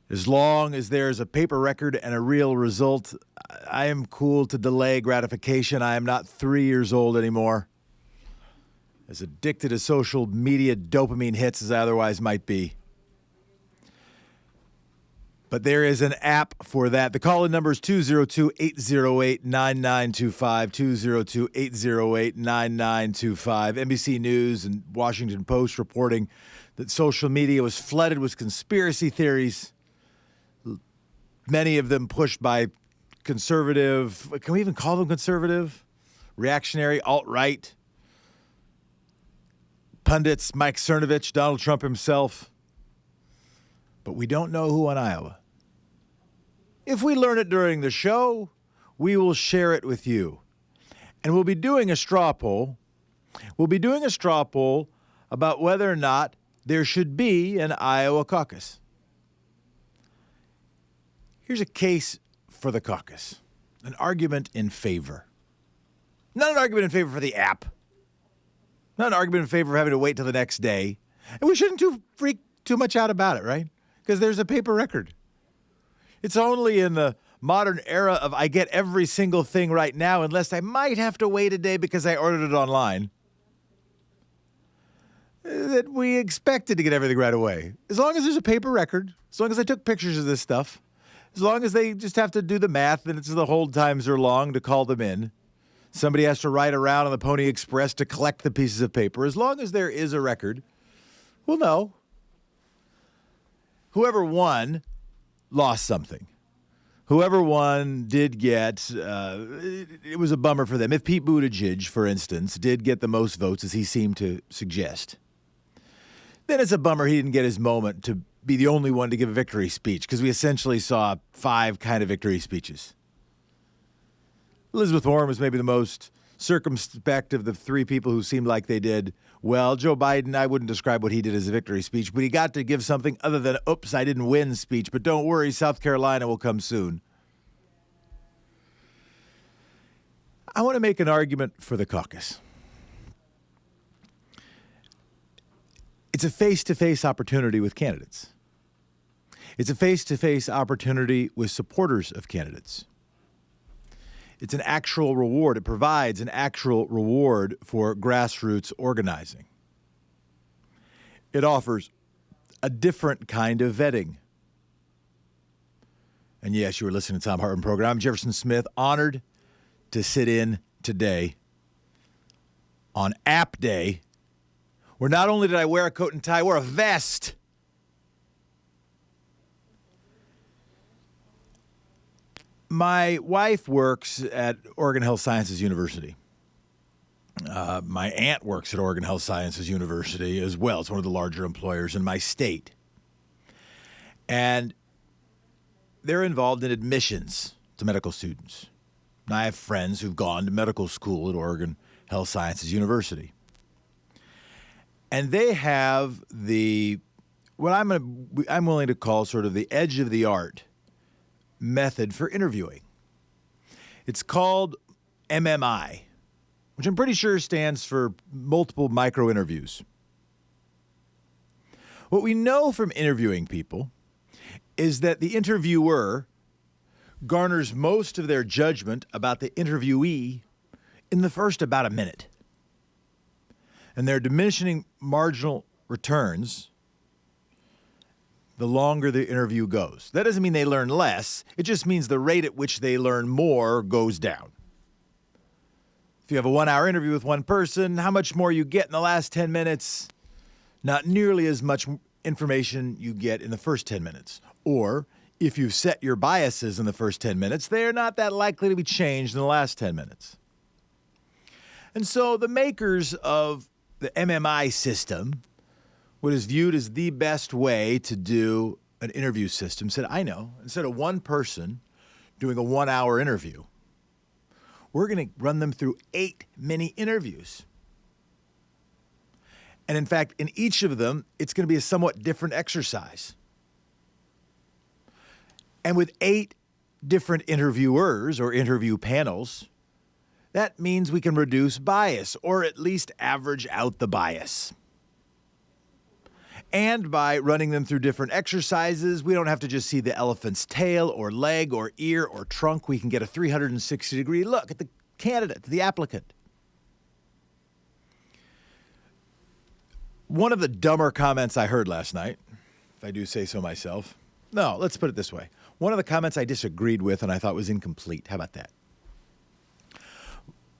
As long as there's a paper record and a real result, I am cool to delay gratification. I am not 3 years old anymore. As addicted to social media dopamine hits as I otherwise might be. But there is an app for that. The call-in number is 202-808-9925, 202-808-9925. NBC News and Washington Post reporting that social media was flooded with conspiracy theories, many of them pushed by conservative, can we even call them conservative? Reactionary, alt-right, pundits, Mike Cernovich, Donald Trump himself. But we don't know who in Iowa. If we learn it during the show, we will share it with you. And we'll be doing a straw poll. We'll be doing a straw poll about whether or not there should be an Iowa caucus. Here's a case for the caucus. An argument in favor. Not an argument in favor for the app. Not an argument in favor of having to wait till the next day. And we shouldn't freak too much out about it, right? Because there's a paper record. It's only in the modern era of I get every single thing right now, unless I might have to wait a day because I ordered it online, that we expected to get everything right away. As long as there's a paper record, as long as I took pictures of this stuff, as long as they just have to do the math and it's the hold times are long to call them in. Somebody has to ride around on the Pony Express to collect the pieces of paper. As long as there is a record, we'll know. Whoever won lost something. Whoever won did get, it was a bummer for them. If Pete Buttigieg, for instance, did get the most votes, as he seemed to suggest, then it's a bummer he didn't get his moment to be the only one to give a victory speech, because we essentially saw 5 kind of victory speeches. Elizabeth Warren was maybe the most circumspect of the 3 people who seemed like they did well. Joe Biden, I wouldn't describe what he did as a victory speech, but he got to give something other than, oops, I didn't win speech. But don't worry, South Carolina will come soon. I want to make an argument for the caucus. It's a face-to-face opportunity with candidates. It's a face-to-face opportunity with supporters of candidates. It's an actual reward. It provides an actual reward for grassroots organizing. It offers a different kind of vetting. And yes, you were listening to Thom Hartmann Program. I'm Jefferson Smith, honored to sit in today on App Day, where not only did I wear a coat and tie, I wore a vest. My wife works at Oregon Health Sciences University. My aunt works at Oregon Health Sciences University as well. It's one of the larger employers in my state. And they're involved in admissions to medical students. And I have friends who've gone to medical school at Oregon Health Sciences University. And they have what I'm willing to call sort of the edge of the art method for interviewing. It's called MMI, which I'm pretty sure stands for multiple micro interviews. What we know from interviewing people is that the interviewer garners most of their judgment about the interviewee in the first about a minute. And their diminishing marginal returns the longer the interview goes. That doesn't mean they learn less. It just means the rate at which they learn more goes down. If you have a 1-hour interview with one person, how much more you get in the last 10 minutes? Not nearly as much information you get in the first 10 minutes. Or if you've set your biases in the first 10 minutes, they're not that likely to be changed in the last 10 minutes. And so the makers of the MMI system, what is viewed as the best way to do an interview system, said, I know, instead of one person doing a 1-hour interview, we're going to run them through 8 mini interviews. And in fact, in each of them, it's going to be a somewhat different exercise. And with 8 different interviewers or interview panels, that means we can reduce bias or at least average out the bias. And by running them through different exercises, we don't have to just see the elephant's tail or leg or ear or trunk. We can get a 360-degree look at the candidate, the applicant. One of the dumber comments I heard last night, if I do say so myself, no, let's put it this way. One of the comments I disagreed with and I thought was incomplete, how about that,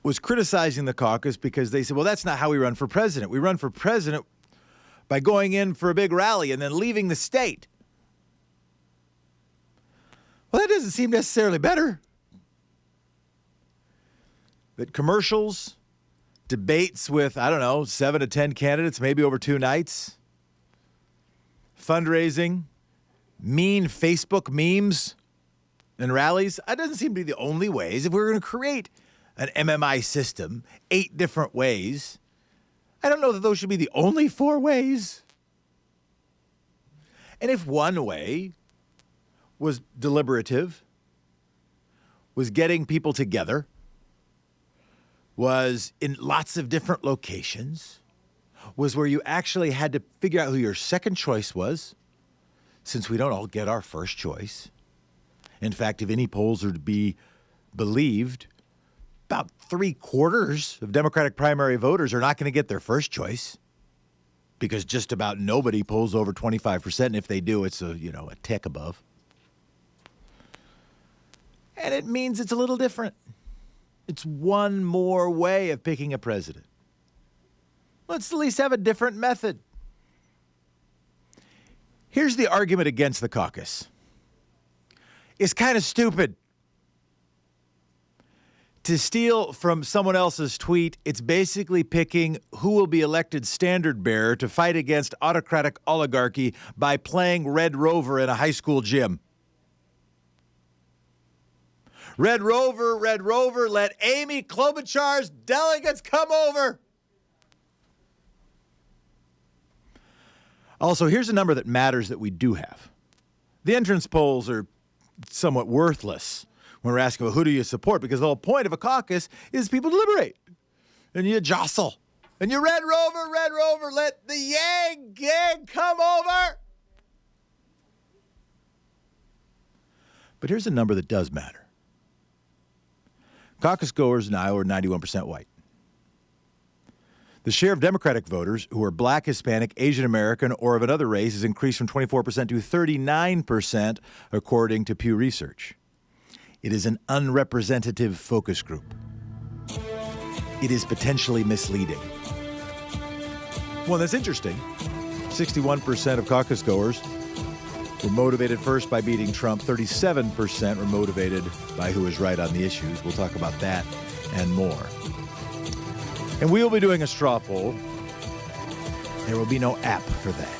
was criticizing the caucus because they said, well, that's not how we run for president. We run for president by going in for a big rally and then leaving the state. Well, that doesn't seem necessarily better. That commercials, debates with, 7 to 10 candidates, maybe over 2 nights, fundraising, mean Facebook memes and rallies, that doesn't seem to be the only ways. If we're going to create an MMI system, 8 different ways, I don't know that those should be the only 4 ways. And if one way was deliberative, was getting people together, was in lots of different locations, was where you actually had to figure out who your second choice was, since we don't all get our first choice. In fact, if any polls are to be believed, about 3/4 of Democratic primary voters are not going to get their first choice because just about nobody polls over 25%. And if they do, it's a tick above. And it means it's a little different. It's one more way of picking a president. Let's at least have a different method. Here's the argument against the caucus. It's kind of stupid. To steal from someone else's tweet, it's basically picking who will be elected standard bearer to fight against autocratic oligarchy by playing Red Rover in a high school gym. Red Rover, let Amy Klobuchar's delegates come over. Also, here's a number that matters that we do have. The entrance polls are somewhat worthless when we're asking, well, who do you support? Because the whole point of a caucus is people deliberate. And you jostle. And you Red Rover, let the Yang gang come over. But here's a number that does matter. Caucus goers in Iowa are 91% white. The share of Democratic voters who are Black, Hispanic, Asian American, or of another race has increased from 24% to 39%, according to Pew Research. It is an unrepresentative focus group. It is potentially misleading. Well, that's interesting. 61% of caucus goers were motivated first by beating Trump. 37% were motivated by who is right on the issues. We'll talk about that and more. And we will be doing a straw poll. There will be no app for that.